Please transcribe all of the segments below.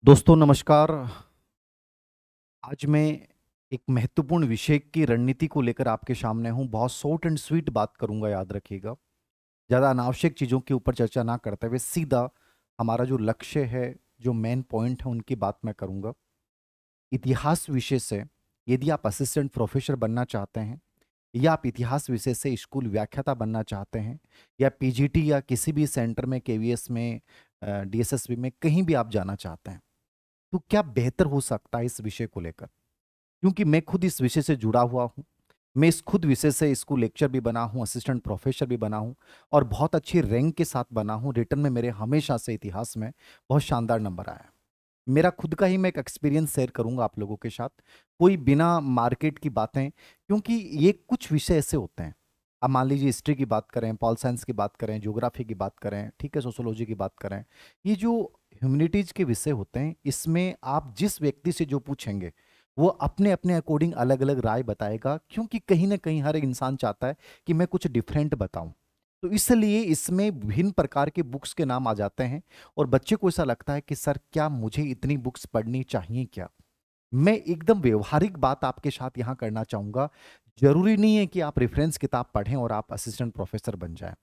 दोस्तों नमस्कार। आज मैं एक महत्वपूर्ण विषय की रणनीति को लेकर आपके सामने हूँ। बहुत शॉर्ट एंड स्वीट बात करूँगा, याद रखिएगा। ज़्यादा अनावश्यक चीज़ों के ऊपर चर्चा ना करते हुए सीधा हमारा जो लक्ष्य है, जो मेन पॉइंट है, उनकी बात मैं करूँगा। इतिहास विषय से यदि आप असिस्टेंट प्रोफेसर बनना चाहते हैं या आप इतिहास विषय से स्कूल व्याख्याता बनना चाहते हैं या पीजीटी या किसी भी सेंटर में केवीएस में डीएसएसबी में कहीं भी आप जाना चाहते हैं, तो क्या बेहतर हो सकता है इस विषय को लेकर? क्योंकि मैं खुद इस विषय से जुड़ा हुआ हूँ। मैं इस खुद विषय से स्कूल लेक्चर भी बना हूँ, असिस्टेंट प्रोफेसर भी बना हूँ और बहुत अच्छी रैंक के साथ बना हूँ। रिटर्न में मेरे हमेशा से इतिहास में बहुत शानदार नंबर आया है। मेरा खुद का ही मैं एक एक्सपीरियंस शेयर करूँगा आप लोगों के साथ, कोई बिना मार्केट की बातें, क्योंकि ये कुछ विषय ऐसे होते हैं। अब मान लीजिए हिस्ट्री की बात करें, पॉल साइंस की बात करें, ज्योग्राफी की बात करें, ठीक है, सोशियोलॉजी की बात करें। ये जो ह्यूमैनिटीज़ के विषय होते हैं, इसमें आप जिस व्यक्ति से जो पूछेंगे, वो अपने अपने अकॉर्डिंग अलग अलग राय बताएगा, क्योंकि कहीं ना कहीं हर एक इंसान चाहता है कि मैं कुछ डिफरेंट बताऊं। तो इसलिए इसमें विभिन्न प्रकार के बुक्स के नाम आ जाते हैं और बच्चे को ऐसा लगता है कि सर क्या मुझे इतनी बुक्स पढ़नी चाहिए क्या? मैं एकदम व्यवहारिक बात आपके साथ यहाँ करना चाहूँगा। जरूरी नहीं है कि आप रेफरेंस किताब पढ़ें और आप असिस्टेंट प्रोफेसर बन जाएं।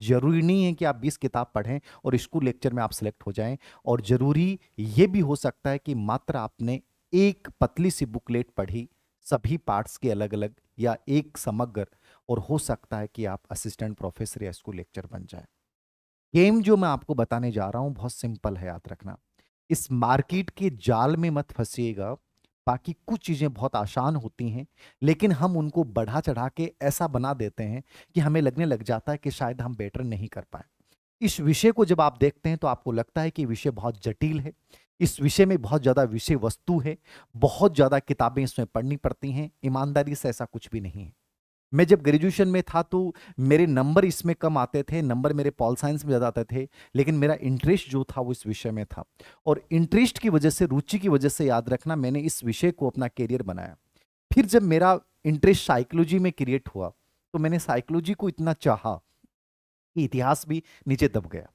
जरूरी नहीं है कि आप 20 किताब पढ़ें और स्कूल लेक्चर में आप सिलेक्ट हो जाएं। और जरूरी ये भी हो सकता है कि मात्र आपने एक पतली सी बुकलेट पढ़ी, सभी पार्ट्स के अलग अलग, या एक समग्र, और हो सकता है कि आप असिस्टेंट प्रोफेसर या स्कूल लेक्चर बन जाए। गेम जो मैं आपको बताने जा रहा हूं बहुत सिंपल है, याद रखना। इस मार्केट के जाल में मत फंसिएगा। बाकी कुछ चीजें बहुत आसान होती हैं, लेकिन हम उनको बढ़ा चढ़ा के ऐसा बना देते हैं कि हमें लगने लग जाता है कि शायद हम बेटर नहीं कर पाए। इस विषय को जब आप देखते हैं तो आपको लगता है कि विषय बहुत जटिल है। इस विषय में बहुत ज्यादा विषय वस्तु है, बहुत ज्यादा किताबें इसमें पढ़नी पड़ती हैं। ईमानदारी से ऐसा कुछ भी नहीं है। मैं जब ग्रेजुएशन में था तो मेरे नंबर इसमें कम आते थे, नंबर मेरे पॉल साइंस में ज़्यादा आते थे, लेकिन मेरा इंटरेस्ट जो था वो इस विषय में था। और इंटरेस्ट की वजह से, रुचि की वजह से, याद रखना, मैंने इस विषय को अपना करियर बनाया। फिर जब मेरा इंटरेस्ट साइकोलॉजी में क्रिएट हुआ तो मैंने साइकोलॉजी को इतना चाहा कि इतिहास भी नीचे दब गया।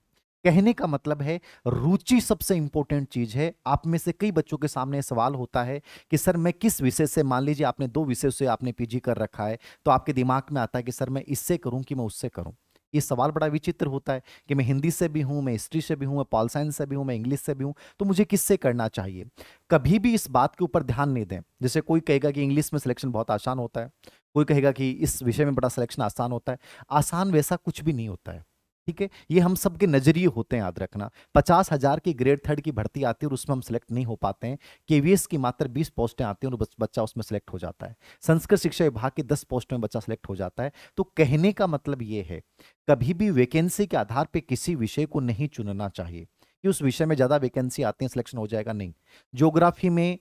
कहने का मतलब है, रुचि सबसे इंपॉर्टेंट चीज है। आप में से कई बच्चों के सामने सवाल होता है कि सर मैं किस विषय से, मान लीजिए आपने 2 विषय से आपने पीजी कर रखा है, तो आपके दिमाग में आता है कि सर मैं इससे करूं कि मैं उससे करूं। ये सवाल बड़ा विचित्र होता है कि मैं हिंदी से भी हूं, मैं हिस्ट्री से भी हूं, मैं पॉल साइंस से भी हूं, मैं इंग्लिश से भी हूं, तो मुझे किससे करना चाहिए? कभी भी इस बात के ऊपर ध्यान नहीं दें। जैसे कोई कहेगा कि इंग्लिश में सिलेक्शन बहुत आसान होता है, कोई कहेगा कि इस विषय में बड़ा सिलेक्शन आसान होता है। आसान वैसा कुछ भी नहीं होता है, ठीक है। ये हम सबके नजरिए होते हैं, याद रखना। 50,000 की ग्रेड थर्ड की भर्ती आती है और उसमें हम सेलेक्ट नहीं हो पाते हैं। केवीएस की मात्र 20 पोस्टें आती हैं और बच्चा उसमें सेलेक्ट हो जाता है। संस्कृत शिक्षा विभाग की 10 पोस्ट में बच्चा सेलेक्ट हो जाता है। तो कहने का मतलब ये है, कभी भी वैकेंसी के आधार पर किसी विषय को नहीं चुनना चाहिए कि उस विषय में ज्यादा वैकेंसी आती है, सिलेक्शन हो जाएगा, नहीं। ज्योग्राफी में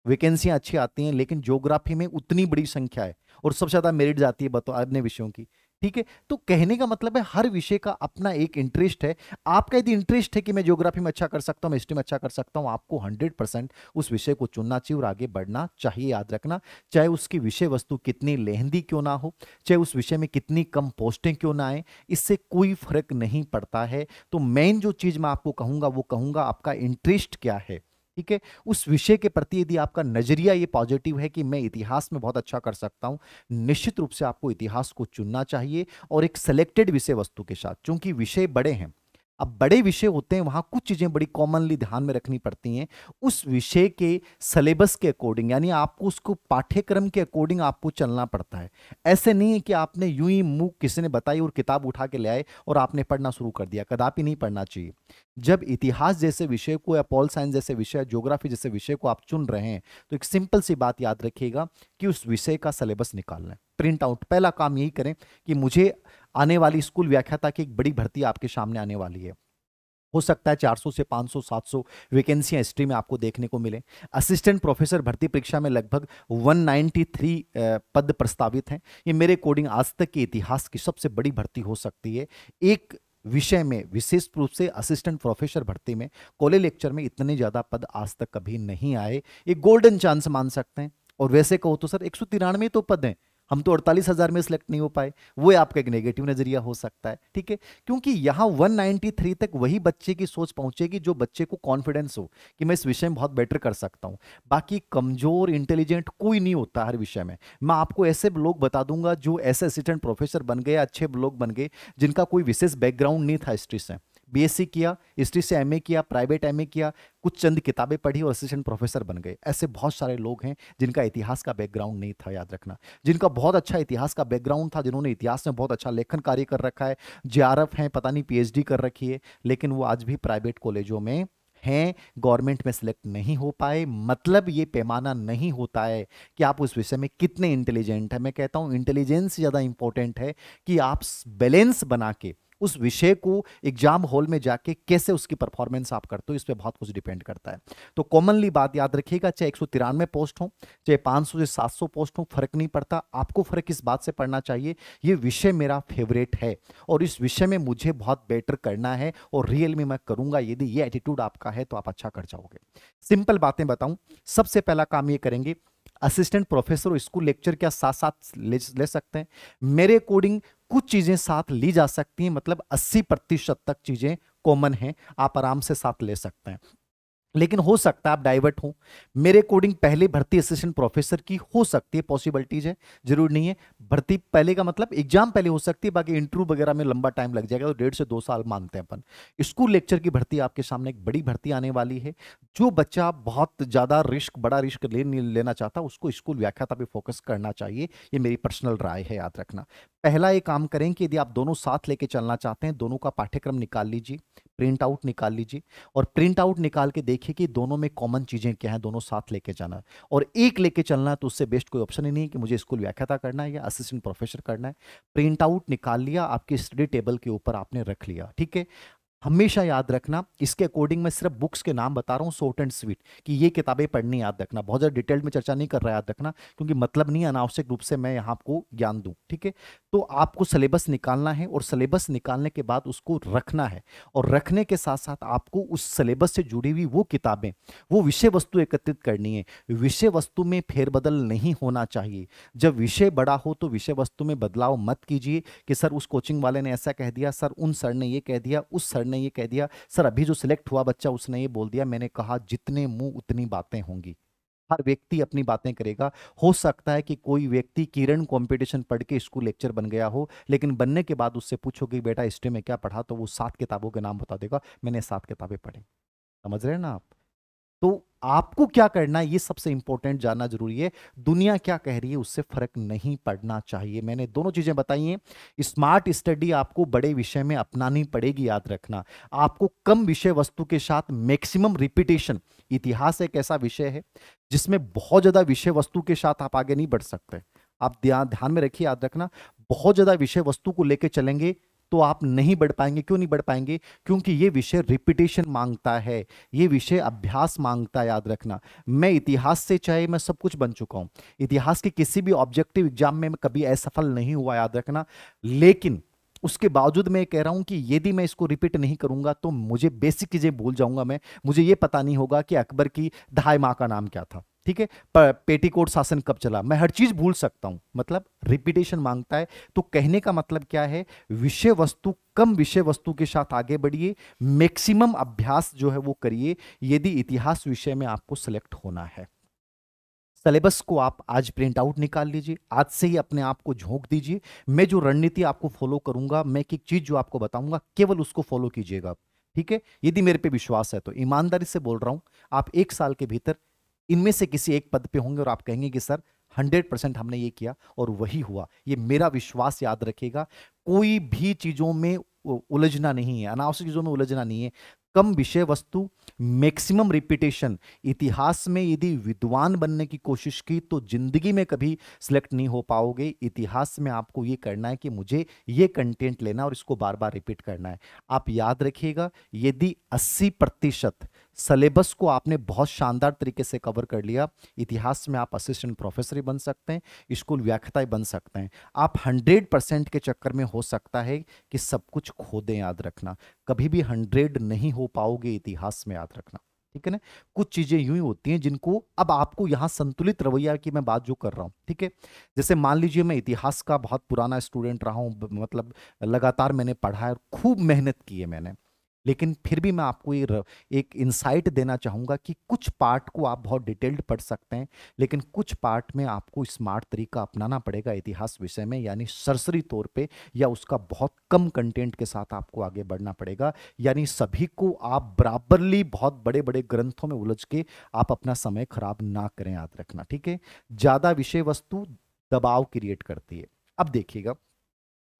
वैकेंसियां अच्छी आती हैं, लेकिन ज्योग्राफी में उतनी बड़ी संख्या है और सबसे ज्यादा मेरिट जाती है अन्य विषयों की, ठीक है। तो कहने का मतलब है, हर विषय का अपना एक इंटरेस्ट है। आपका यदि इंटरेस्ट है कि मैं ज्योग्राफी में अच्छा कर सकता हूं, मैं हिस्ट्री में अच्छा कर सकता हूं, आपको 100% उस विषय को चुनना चाहिए और आगे बढ़ना चाहिए। याद रखना, चाहे उसकी विषय वस्तु कितनी लेंदी क्यों ना हो, चाहे उस विषय में कितनी कम पोस्टें क्यों ना आए, इससे कोई फर्क नहीं पड़ता है। तो मेन जो चीज मैं आपको कहूंगा वो कहूंगा, आपका इंटरेस्ट क्या है, ठीक है। उस विषय के प्रति यदि आपका नजरिया ये पॉजिटिव है कि मैं इतिहास में बहुत अच्छा कर सकता हूं, निश्चित रूप से आपको इतिहास को चुनना चाहिए और एक सिलेक्टेड विषय वस्तु के साथ। क्योंकि विषय बड़े हैं, अब बड़े विषय होते हैं, वहां कुछ चीजें बड़ी कॉमनली ध्यान में रखनी पड़ती हैं। उस विषय के सिलेबस के अकॉर्डिंग, यानी आपको उसको पाठ्यक्रम के अकॉर्डिंग आपको चलना पड़ता है। ऐसे नहीं है कि आपने यूं ही मुंह किसी ने बताई और किताब उठा के ले आए और आपने पढ़ना शुरू कर दिया। कदापि नहीं पढ़ना चाहिए। जब इतिहास जैसे विषय को या पॉल साइंस जैसे विषय, ज्योग्राफी जैसे विषय को आप चुन रहे हैं, तो एक सिंपल सी बात याद रखिएगा कि उस विषय का सिलेबस निकालना है, प्रिंट आउट। पहला काम यही करें कि मुझे आने वाली स्कूल व्याख्याता की एक बड़ी भर्ती आपके सामने आने वाली है। हो सकता है 400 से 500 700 वैकेंसियां हिस्ट्री में आपको देखने को मिले। असिस्टेंट प्रोफेसर भर्ती परीक्षा में लगभग 193 पद प्रस्तावित हैं। ये मेरे अकॉर्डिंग आज तक के इतिहास की सबसे बड़ी भर्ती हो सकती है। एक विषय में, विशेष रूप से असिस्टेंट प्रोफेसर भर्ती में, कॉलेज लेक्चर में इतने ज्यादा पद आज तक कभी नहीं आए। एक गोल्डन चांस मान सकते हैं। और वैसे कहो तो सर 193 तो पद हैं, हम तो 48,000 में सिलेक्ट नहीं हो पाए। वो आपका एक नेगेटिव नजरिया हो सकता है, ठीक है। क्योंकि यहाँ 193 तक वही बच्चे की सोच पहुंचेगी जो बच्चे को कॉन्फिडेंस हो कि मैं इस विषय में बहुत बेटर कर सकता हूं। बाकी कमजोर इंटेलिजेंट कोई नहीं होता हर विषय में। मैं आपको ऐसे लोग बता दूंगा जो ऐसे असिस्टेंट प्रोफेसर बन गए, अच्छे लोग बन गए जिनका कोई विशेष बैकग्राउंड नहीं था हिस्ट्री से, बीएससी किया, हिस्ट्री से एमए किया, प्राइवेट एमए किया, कुछ चंद किताबें पढ़ी और असिस्टेंट प्रोफेसर बन गए। ऐसे बहुत सारे लोग हैं जिनका इतिहास का बैकग्राउंड नहीं था, याद रखना। जिनका बहुत अच्छा इतिहास का बैकग्राउंड था, जिन्होंने इतिहास में बहुत अच्छा लेखन कार्य कर रखा है, जेआरएफ है, पता नहीं पीएचडी कर रखी है, लेकिन वो आज भी प्राइवेट कॉलेजों में हैं, गवर्नमेंट में सिलेक्ट नहीं हो पाए। मतलब ये पैमाना नहीं होता है कि आप उस विषय में कितने इंटेलिजेंट है। मैं कहता हूं इंटेलिजेंस ज्यादा इंपॉर्टेंट है कि आप बैलेंस बना के उस विषय को एग्जाम हॉल में जाके कैसे उसकी परफॉर्मेंस आप करते हो, इस पे बहुत कुछ डिपेंड करता है। तो कॉमनली बात याद रखिएगा, चाहे 193 पोस्ट हो, चाहे 500 से 700 पोस्ट हो, फर्क नहीं पड़ता। आपको फर्क इस बात से पड़ना चाहिए ये विषय मेरा फेवरेट है और इस विषय में मुझे बहुत बेटर करना है और रियल में मैं करूंगा। यदि ये एटीट्यूड आपका है तो आप अच्छा कर जाओगे। सिंपल बातें बताऊं, सबसे पहला काम ये करेंगे, असिस्टेंट प्रोफेसर और स्कूल लेक्चर क्या साथ साथ ले सकते हैं? मेरे अकॉर्डिंग कुछ चीजें साथ ली जा सकती हैं, मतलब 80% तक चीजें कॉमन हैं, आप आराम से साथ ले सकते हैं। लेकिन हो सकता है आप डाइवर्ट हो। मेरे अकॉर्डिंग पहले भर्ती असिस्टेंट प्रोफेसर की हो सकती है, पॉसिबिलिटीज है, जरूर नहीं है। भर्ती पहले का मतलब एग्जाम पहले हो सकती है, बाकी इंटरव्यू वगैरह में लंबा टाइम लग जाएगा, तो 1.5 से 2 साल मानते हैं अपन। स्कूल लेक्चर की भर्ती आपके सामने एक बड़ी भर्ती आने वाली है। जो बच्चा बहुत ज्यादा बड़ा रिस्क लेना चाहता है उसको स्कूल व्याख्याता पे फोकस करना चाहिए, ये मेरी पर्सनल राय है, याद रखना। पहला ये काम करें कि यदि आप दोनों साथ लेके चलना चाहते हैं, दोनों का पाठ्यक्रम निकाल लीजिए, प्रिंट आउट निकाल लीजिए और प्रिंट आउट निकाल के देखिए कि दोनों में कॉमन चीजें क्या हैं, दोनों साथ लेके जाना। और एक लेके चलना है तो उससे बेस्ट कोई ऑप्शन ही नहीं है कि मुझे स्कूल व्याख्याता करना है या असिस्टेंट प्रोफेसर करना है। प्रिंट आउट निकाल लिया, आपके स्टडी टेबल के ऊपर आपने रख लिया, ठीक है। हमेशा याद रखना, इसके अकॉर्डिंग मैं सिर्फ बुक्स के नाम बता रहा हूं, शॉर्ट एंड स्वीट, कि ये किताबें पढ़नी, याद रखना। बहुत ज्यादा डिटेल में चर्चा नहीं कर रहा, याद रखना, क्योंकि मतलब नहीं अनावश्यक रूप से मैं यहां आपको ज्ञान दूं, ठीक है। तो आपको सिलेबस निकालना है और सिलेबस निकालने के बाद उसको रखना है और रखने के साथ साथ आपको उस सिलेबस से जुड़ी हुई वो किताबें, वो विषय वस्तु एकत्रित करनी है। विषय वस्तु में फेरबदल नहीं होना चाहिए। जब विषय बड़ा हो तो विषय वस्तु में बदलाव मत कीजिए कि सर उस कोचिंग वाले ने ऐसा कह दिया, सर उन सर ने ये कह दिया, उस सर ने ये कह दिया, सर अभी जो सिलेक्ट हुआ बच्चा उसने ये बोल दिया। मैंने कहा जितने मुंह उतनी बातें होंगी, हर व्यक्ति अपनी बातें करेगा। हो सकता है कि कोई व्यक्ति किरण कंपटीशन पढ़ के स्कूल लेक्चर बन गया हो, लेकिन बनने के बाद उससे पूछो कि बेटा हिस्ट्री में क्या पढ़ा, तो वो 7 किताबों के नाम बता देगा, मैंने 7 किताबें पढ़ी। समझ रहे हैं ना आप? तो आपको क्या करना है ये सबसे इंपॉर्टेंट जानना जरूरी है। दुनिया क्या कह रही है उससे फर्क नहीं पड़ना चाहिए। मैंने दोनों चीजें बताई हैं। स्मार्ट स्टडी आपको बड़े विषय में अपनानी पड़ेगी, याद रखना। आपको कम विषय वस्तु के साथ मैक्सिमम रिपीटेशन। इतिहास एक ऐसा विषय है जिसमें बहुत ज्यादा विषय वस्तु के साथ आप आगे नहीं बढ़ सकते। आप ध्यान में रखिए, याद रखना, बहुत ज्यादा विषय वस्तु को लेकर चलेंगे तो आप नहीं बढ़ पाएंगे। क्यों नहीं बढ़ पाएंगे? क्योंकि ये विषय रिपीटेशन मांगता है, ये विषय अभ्यास मांगता है, याद रखना। मैं इतिहास से चाहे मैं सब कुछ बन चुका हूं, इतिहास के किसी भी ऑब्जेक्टिव एग्जाम में मैं कभी असफल नहीं हुआ, याद रखना। लेकिन उसके बावजूद मैं कह रहा हूं कि यदि मैं इसको रिपीट नहीं करूंगा तो मुझे बेसिक चीजें भूल जाऊंगा। मैं मुझे ये पता नहीं होगा कि अकबर की दहाई माँ का नाम क्या था, ठीक है, पेटीकोट शासन कब चला, मैं हर चीज भूल सकता हूं। मतलब रिपीटेशन मांगता है। तो कहने का मतलब क्या है? विषय वस्तु, कम विषय वस्तु के साथ आगे बढ़िए, मैक्सिमम अभ्यास जो है वो करिए, यदि इतिहास विषय में आपको सिलेक्ट होना है। सिलेबस को आप आज प्रिंट आउट निकाल लीजिए, आज से ही अपने आप को झोंक दीजिए। मैं जो रणनीति आपको फॉलो करूंगा, मैं एक एक चीज जो आपको बताऊंगा, केवल उसको फॉलो कीजिएगा, ठीक है। यदि मेरे पे विश्वास है तो ईमानदारी से बोल रहा हूं, आप 1 साल के भीतर इनमें से किसी एक पद पे होंगे और आप कहेंगे कि सर 100% हमने ये किया और वही हुआ। ये मेरा विश्वास, याद रखिएगा। कोई भी चीजों में उलझना नहीं है, अनावश्यक चीजों में उलझना नहीं है। कम विषय वस्तु, मैक्सिमम रिपीटेशन। इतिहास में यदि विद्वान बनने की कोशिश की तो जिंदगी में कभी सिलेक्ट नहीं हो पाओगे। इतिहास में आपको ये करना है कि मुझे ये कंटेंट लेना और इसको बार बार रिपीट करना है। आप याद रखिएगा, यदि 80% सिलेबस को आपने बहुत शानदार तरीके से कवर कर लिया, इतिहास में आप असिस्टेंट प्रोफेसर बन सकते हैं, स्कूल व्याख्याता बन सकते हैं। आप 100% के चक्कर में हो सकता है कि सब कुछ खो दें, याद रखना। कभी भी 100 नहीं हो पाओगे इतिहास में, याद रखना। ठीक है ना। कुछ चीजें यूं ही होती हैं जिनको अब आपको यहां संतुलित रवैया की मैं बात जो कर रहा हूं, ठीक है। जैसे मान लीजिए मैं इतिहास का बहुत पुराना स्टूडेंट रहा हूं, मतलब लगातार मैंने पढ़ा है और खूब मेहनत की है मैंने, लेकिन फिर भी मैं आपको एक इंसाइट देना चाहूंगा कि कुछ पार्ट को आप बहुत डिटेल्ड पढ़ सकते हैं, लेकिन कुछ पार्ट में आपको स्मार्ट तरीका अपनाना पड़ेगा इतिहास विषय में, यानी सरसरी तौर पे या उसका बहुत कम कंटेंट के साथ आपको आगे बढ़ना पड़ेगा। यानी सभी को आप बराबरली बहुत बड़े बड़े ग्रंथों में उलझ के आप अपना समय खराब ना करें, याद रखना, ठीक है। ज्यादा विषय वस्तु दबाव क्रिएट करती है। अब देखिएगा,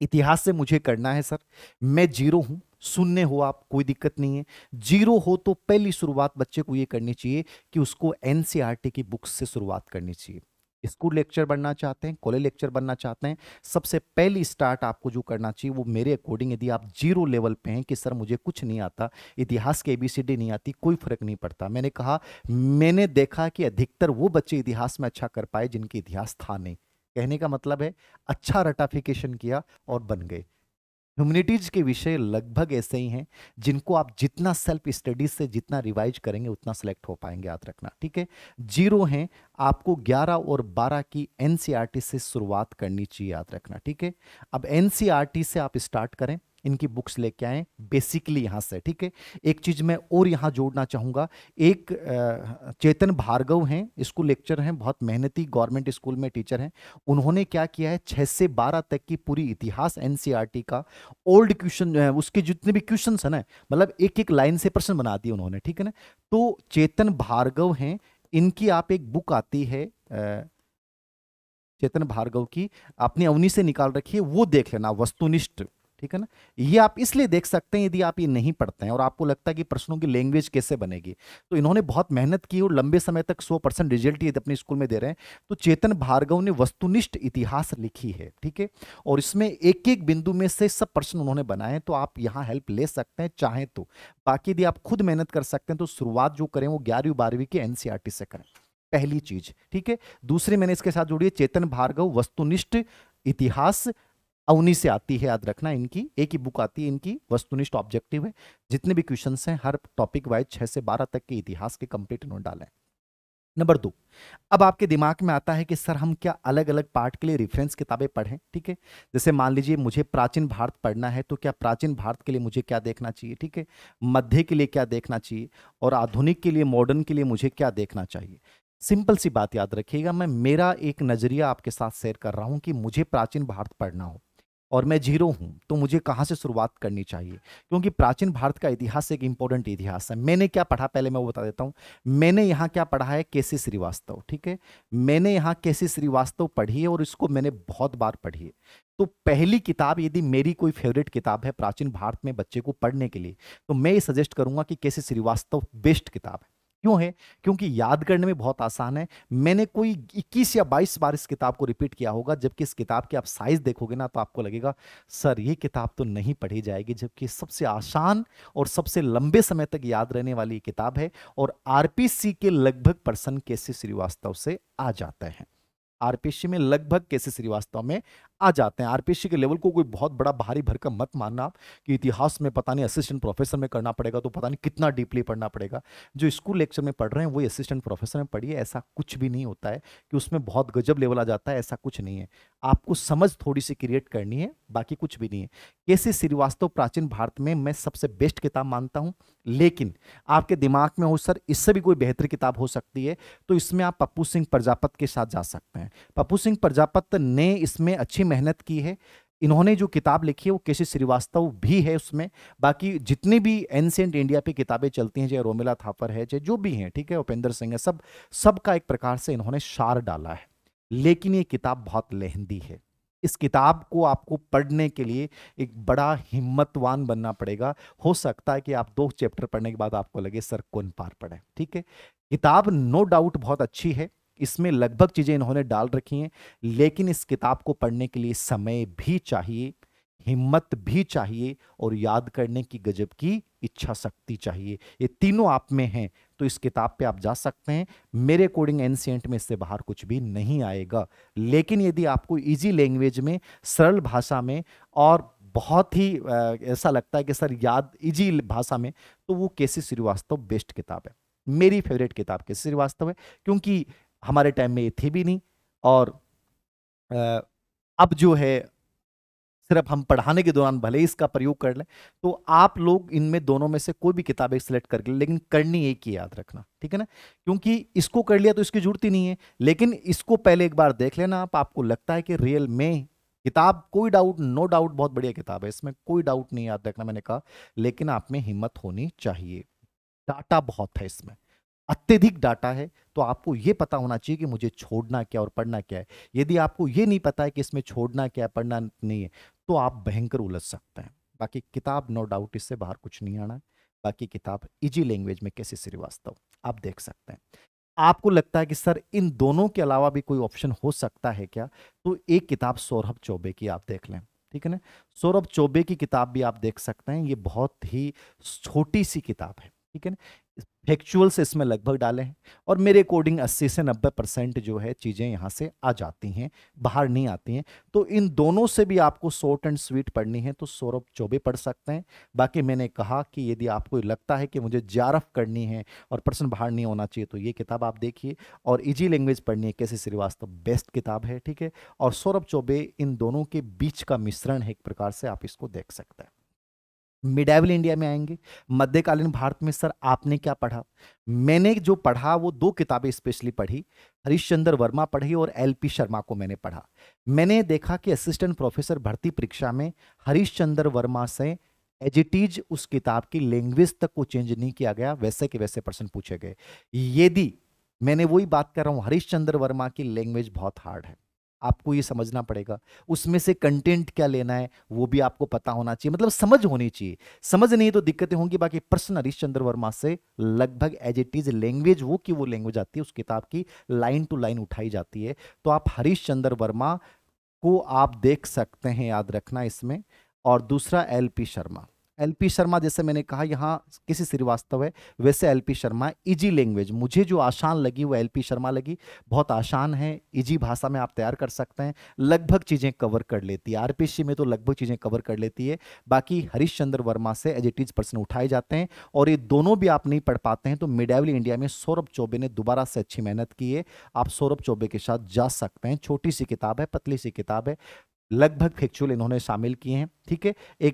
इतिहास से मुझे करना है सर, मैं जीरो हूं, शून्य हो आप कोई दिक्कत नहीं है। जीरो हो तो पहली शुरुआत बच्चे को ये करनी चाहिए कि उसको एनसीईआरटी की बुक्स से शुरुआत करनी चाहिए। स्कूल लेक्चर बनना चाहते हैं, कॉलेज लेक्चर बनना चाहते हैं, सबसे पहली स्टार्ट आपको जो करना चाहिए वो मेरे अकॉर्डिंग, यदि आप जीरो लेवल पे हैं कि सर मुझे कुछ नहीं आता, इतिहास की एबीसीडी नहीं आती, कोई फर्क नहीं पड़ता। मैंने कहा, मैंने देखा कि अधिकतर वो बच्चे इतिहास में अच्छा कर पाए जिनके इतिहास था नहीं। कहने का मतलब है अच्छा रटाफिकेशन किया और बन गए। ह्यूमैनिटीज के विषय लगभग ऐसे ही हैं जिनको आप जितना सेल्फ स्टडीज से जितना रिवाइज करेंगे उतना सेलेक्ट हो पाएंगे, याद रखना, ठीक है। जीरो हैं, आपको 11 और 12 की एनसीईआरटी से शुरुआत करनी चाहिए, याद रखना, ठीक है। अब एनसीईआरटी से आप स्टार्ट करें, इनकी बुक्स लेके आए बेसिकली यहां से, ठीक है। एक चीज मैं और यहां जोड़ना चाहूंगा, एक चेतन भार्गव हैं, स्कूल लेक्चर हैं, बहुत मेहनती, गवर्नमेंट स्कूल में टीचर हैं। उन्होंने क्या किया है, 6 से 12 तक की पूरी इतिहास एनसीईआरटी का ओल्ड क्वेश्चन जो है उसके जितने भी क्वेश्चन है ना, मतलब एक एक लाइन से प्रश्न बना दिए उन्होंने, ठीक है ना। तो चेतन भार्गव हैं, इनकी आप एक बुक आती है चेतन भार्गव की, आपने अवनी से निकाल रखी है, वो देख लेना, वस्तुनिष्ठ, ठीक है ना। ये आप इसलिए देख सकते हैं यदि आप ये नहीं पढ़ते हैं और आपको लगता है कि प्रश्नों की लैंग्वेज कैसे बनेगी, तो इन्होंने बहुत मेहनत की और लंबे समय तक 100% रिजल्ट ये अपने स्कूल में दे रहे हैं। तो चेतन भार्गव ने वस्तुनिष्ठ इतिहास लिखी है, ठीक है, और इसमें एक एक बिंदु में से सब प्रश्न उन्होंने बनाए हैं, तो आप यहाँ हेल्प ले सकते हैं चाहें तो। बाकी यदि आप खुद मेहनत कर सकते हैं तो शुरुआत जो करें वो 11वीं 12वीं के एनसीईआरटी से करें, पहली चीज, ठीक है। दूसरी मैंने इसके साथ जोड़ी है चेतन भार्गव वस्तुनिष्ठ इतिहास, अवनी से आती है, याद रखना, इनकी एक ही बुक आती है, इनकी वस्तुनिष्ठ ऑब्जेक्टिव है। जितने भी क्वेश्चंस हैं हर टॉपिक वाइज 6 से 12 तक के इतिहास के कंप्लीट इन्होंने डाले हैं। नंबर 2, अब आपके दिमाग में आता है कि सर हम क्या अलग अलग पार्ट के लिए रेफरेंस किताबें पढ़ें, ठीक है। जैसे मान लीजिए मुझे प्राचीन भारत पढ़ना है, तो क्या प्राचीन भारत के लिए मुझे क्या देखना चाहिए, ठीक है, मध्य के लिए क्या देखना चाहिए, और आधुनिक के लिए, मॉडर्न के लिए मुझे क्या देखना चाहिए। सिंपल सी बात याद रखिएगा, मैं मेरा एक नजरिया आपके साथ शेयर कर रहा हूं कि मुझे प्राचीन भारत पढ़ना हो और मैं जीरो हूं तो मुझे कहां से शुरुआत करनी चाहिए, क्योंकि प्राचीन भारत का इतिहास एक इंपॉर्टेंट इतिहास है। मैंने क्या पढ़ा पहले मैं वो बता देता हूं। मैंने यहाँ क्या पढ़ा है, केसी श्रीवास्तव, ठीक है। मैंने यहाँ केसी श्रीवास्तव पढ़ी है और इसको मैंने बहुत बार पढ़ी है। तो पहली किताब यदि मेरी कोई फेवरेट किताब है प्राचीन भारत में बच्चे को पढ़ने के लिए, तो मैं ये सजेस्ट करूंगा कि केसी श्रीवास्तव बेस्ट किताब है। क्यों है, क्योंकि याद करने में बहुत आसान है। मैंने कोई 21 या 22 बार इस किताब को रिपीट किया होगा, जबकि इस किताब की आप साइज देखोगे ना तो आपको लगेगा सर ये किताब तो नहीं पढ़ी जाएगी, जबकि सबसे आसान और सबसे लंबे समय तक याद रहने वाली ये किताब है। और आरपीसी के लगभग पर्सन केसी श्रीवास्तव से आ जाते हैं, आरपीसी में लगभग केसी श्रीवास्तव में आ जाते हैं। आरपीसी के लेवल को कोई बहुत बड़ा भारी भरकम मत मानना आप कि इतिहास में पता नहीं असिस्टेंट प्रोफेसर में करना पड़ेगा तो पता नहीं कितना डीपली पढ़ना पड़ेगा। जो स्कूल लेक्चर में पढ़ रहे हैं वही असिस्टेंट प्रोफेसर में पढ़िए, ऐसा कुछ भी नहीं होता है कि उसमें बहुत गजब लेवल आ जाता है, ऐसा कुछ नहीं है। आपको समझ थोड़ी सी क्रिएट करनी है, बाकी कुछ भी नहीं है। केसी श्रीवास्तव प्राचीन भारत में मैं सबसे बेस्ट किताब मानता हूं, लेकिन आपके दिमाग में हो सर इससे भी कोई बेहतर किताब हो सकती है, तो इसमें आप पप्पू सिंह प्रजापत के साथ जा सकते हैं। पप्पू सिंह प्रजापत ने इसमें अच्छी मेहनत की है, इन्होंने जो किताब लिखी है वो केसी श्रीवास्तव भी है उसमें। बाकी जितनी भी एंशिएंट इंडिया पे किताबें चलती हैं, चाहे रोमिला थापर है, चाहे जो भी हैं, ठीक है, उपेंद्र सिंह है, सबका एक प्रकार से इन्होंने सार डाला है। लेकिन ये किताब बहुत लेंदी है। इस किताब को आपको पढ़ने के लिए एक बड़ा हिम्मतवान बनना पड़ेगा। हो सकता है कि आप 2 चैप्टर पढ़ने के बाद आपको लगे सर कौन पार पढ़े, ठीक है। किताब नो डाउट बहुत अच्छी है, इसमें लगभग चीजें इन्होंने डाल रखी हैं, लेकिन इस किताब को पढ़ने के लिए समय भी चाहिए, हिम्मत भी चाहिए और याद करने की गजब की इच्छा शक्ति चाहिए। ये तीनों आप में हैं तो इस किताब पे आप जा सकते हैं। मेरे अकॉर्डिंग एंशिएंट में इससे बाहर कुछ भी नहीं आएगा। लेकिन यदि आपको इजी लैंग्वेज में, सरल भाषा में और बहुत ही ऐसा लगता है कि सर याद इजी भाषा में, तो वो केसी श्रीवास्तव बेस्ट किताब है। मेरी फेवरेट किताब केसी श्रीवास्तव है, क्योंकि हमारे टाइम में ये थी भी नहीं, और अ, अब जो है सिर्फ हम पढ़ाने के दौरान भले ही इसका प्रयोग कर लें। तो आप लोग इनमें दोनों में से कोई भी किताब एक सिलेक्ट करके, लेकिन करनी एक ही याद रखना, ठीक है ना, क्योंकि इसको कर लिया तो इसकी जरूरत ही नहीं है, लेकिन इसको पहले एक बार देख लेना आप, आपको लगता है कि रियल में किताब, कोई डाउट, नो डाउट बहुत बढ़िया किताब है, इसमें कोई डाउट नहीं, याद रखना मैंने कहा, लेकिन आप में हिम्मत होनी चाहिए। डाटा बहुत है इसमें, अत्यधिक डाटा है, तो आपको यह पता होना चाहिए कि मुझे छोड़ना क्या और पढ़ना क्या है। यदि आपको यह नहीं पता है कि इसमें छोड़ना क्या है, पढ़ना नहीं है, तो आप भयंकर उलझ सकते हैं। बाकी किताब नो डाउट इससे बाहर कुछ नहीं आना है। बाकी किताब इजी लैंग्वेज में केसी श्रीवास्तव आप देख सकते हैं। आपको लगता है कि सर इन दोनों के अलावा भी कोई ऑप्शन हो सकता है क्या, तो एक किताब सौरभ चौबे की आप देख लें, ठीक है ना। सौरभ चौबे की किताब भी आप देख सकते हैं, ये बहुत ही छोटी सी किताब है, ठीक है ना। फैक्चुअल्स इसमें लगभग डाले हैं, और मेरे अकॉर्डिंग 80 से 90% जो है चीज़ें यहाँ से आ जाती हैं, बाहर नहीं आती हैं। तो इन दोनों से भी आपको शॉर्ट एंड स्वीट पढ़नी है तो सौरभ चौबे पढ़ सकते हैं। बाकी मैंने कहा कि यदि आपको लगता है कि मुझे जारफ करनी है और प्रश्न बाहर नहीं होना चाहिए, तो ये किताब आप देखिए। और इजी लैंग्वेज पढ़नी है, केसी श्रीवास्तव बेस्ट किताब है, ठीक है। और सौरभ चौबे इन दोनों के बीच का मिश्रण है, एक प्रकार से आप इसको देख सकते हैं। मिडाइवल इंडिया में आएंगे, मध्यकालीन भारत में सर आपने क्या पढ़ा। मैंने जो पढ़ा वो दो किताबें स्पेशली पढ़ी, हरीशचंद्र वर्मा पढ़ी और एलपी शर्मा को मैंने पढ़ा। मैंने देखा कि असिस्टेंट प्रोफेसर भर्ती परीक्षा में हरीशचंद्र वर्मा से एज इट इज उस किताब की लैंग्वेज तक को चेंज नहीं किया गया, वैसे के वैसे प्रश्न पूछे गए। यदि मैंने वही बात कर रहा हूं, हरीशचंद्र वर्मा की लैंग्वेज बहुत हार्ड है, आपको ये समझना पड़ेगा, उसमें से कंटेंट क्या लेना है वो भी आपको पता होना चाहिए, मतलब समझ होनी चाहिए। समझ नहीं तो दिक्कतें होंगी। बाकी प्रश्न हरीशचंद्र वर्मा से लगभग एज इट इज लैंग्वेज वो की वो लैंग्वेज आती है, उस किताब की लाइन टू लाइन उठाई जाती है। तो आप हरीशचंद्र वर्मा को आप देख सकते हैं, याद रखना इसमें। और दूसरा एलपी शर्मा, एलपी शर्मा जैसे मैंने कहा यहाँ किसी श्रीवास्तव है, वैसे एलपी शर्मा इजी लैंग्वेज, मुझे जो आसान लगी वो एलपी शर्मा लगी। बहुत आसान है, इजी भाषा में आप तैयार कर सकते हैं, लगभग चीज़ें कवर कर लेती है। आरपीएससी में तो लगभग चीज़ें कवर कर लेती है। बाकी हरीशचंद्र वर्मा से एज इट इज प्रश्न उठाए जाते हैं, और ये दोनों भी आप नहीं पढ़ पाते हैं तो मिडाइवल इंडिया में सौरभ चौबे ने दोबारा से अच्छी मेहनत की है, आप सौरभ चौबे के साथ जा सकते हैं। छोटी सी किताब है, पतली सी किताब है, लगभग फैक्चुअल इन्होंने शामिल किए हैं, ठीक है। एक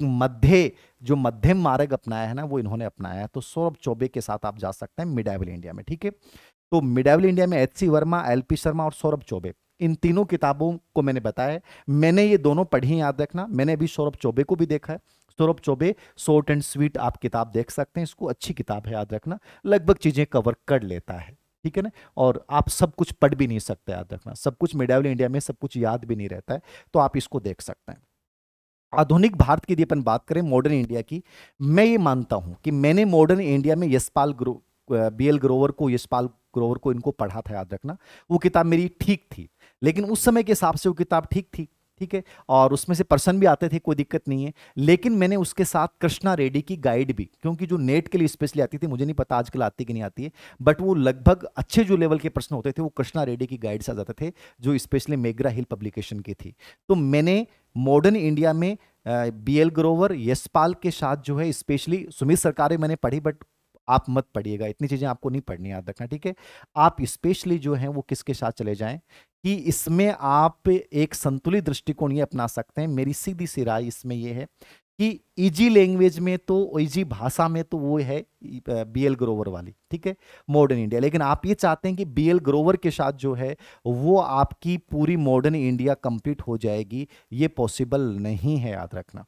जो मध्यम मार्ग अपनाया है ना, वो इन्होंने अपनाया है। तो सौरभ चौबे के साथ आप जा सकते हैं मिडाइवल इंडिया में, ठीक है। तो मिडाइवल इंडिया में एचसी वर्मा, एलपी शर्मा और सौरभ चौबे, इन तीनों किताबों को मैंने बताया। मैंने ये दोनों पढ़ी हैं, याद रखना। मैंने अभी सौरभ चौबे को भी देखा है। Saurabh Choubey short and sweet आप किताब देख सकते हैं, इसको अच्छी किताब है, याद रखना, लगभग चीजें कवर कर लेता है, ठीक है ना। और आप सब कुछ पढ़ भी नहीं सकते, याद रखना, सब कुछ मिडाइवल इंडिया में सब कुछ याद भी नहीं रहता है, तो आप इसको देख सकते हैं। आधुनिक भारत की यदि अपन बात करें, मॉडर्न इंडिया की, मैं ये मानता हूं कि मैंने मॉडर्न इंडिया में बीएल ग्रोवर को, यशपाल ग्रोवर को, इनको पढ़ा था, याद रखना। वो किताब मेरी ठीक थी, लेकिन उस समय के हिसाब से वो किताब ठीक थी, ठीक है। और उसमें से प्रश्न भी आते थे, कोई दिक्कत नहीं है। लेकिन मैंने उसके साथ कृष्णा रेड्डी की गाइड भी, क्योंकि जो नेट के लिए स्पेशली आती थी, मुझे नहीं पता आजकल आती कि नहीं आती है, बट वो लगभग अच्छे जो लेवल के प्रश्न होते थे वो कृष्णा रेड्डी की गाइड से आ जाते थे, जो स्पेशली मेग्रा हिल पब्लिकेशन की थी। तो मैंने मॉडर्न इंडिया में बीएल ग्रोवर, यशपाल के साथ जो है, स्पेशली सुमित सरकारे मैंने पढ़ी, बट आप मत पढ़िएगा, इतनी चीजें आपको नहीं पढ़नी, याद रखना, ठीक है। आप स्पेशली जो है वो किसके साथ चले जाएं कि इसमें आप एक संतुलित दृष्टिकोण ये अपना सकते हैं। मेरी सीधी सी राय इसमें ये है कि इजी लैंग्वेज में तो, इजी भाषा में तो वो है बीएल ग्रोवर वाली, ठीक है, मॉडर्न इंडिया। लेकिन आप ये चाहते हैं कि बीएल ग्रोवर के साथ जो है वो आपकी पूरी मॉडर्न इंडिया कंप्लीट हो जाएगी, ये पॉसिबल नहीं है, याद रखना।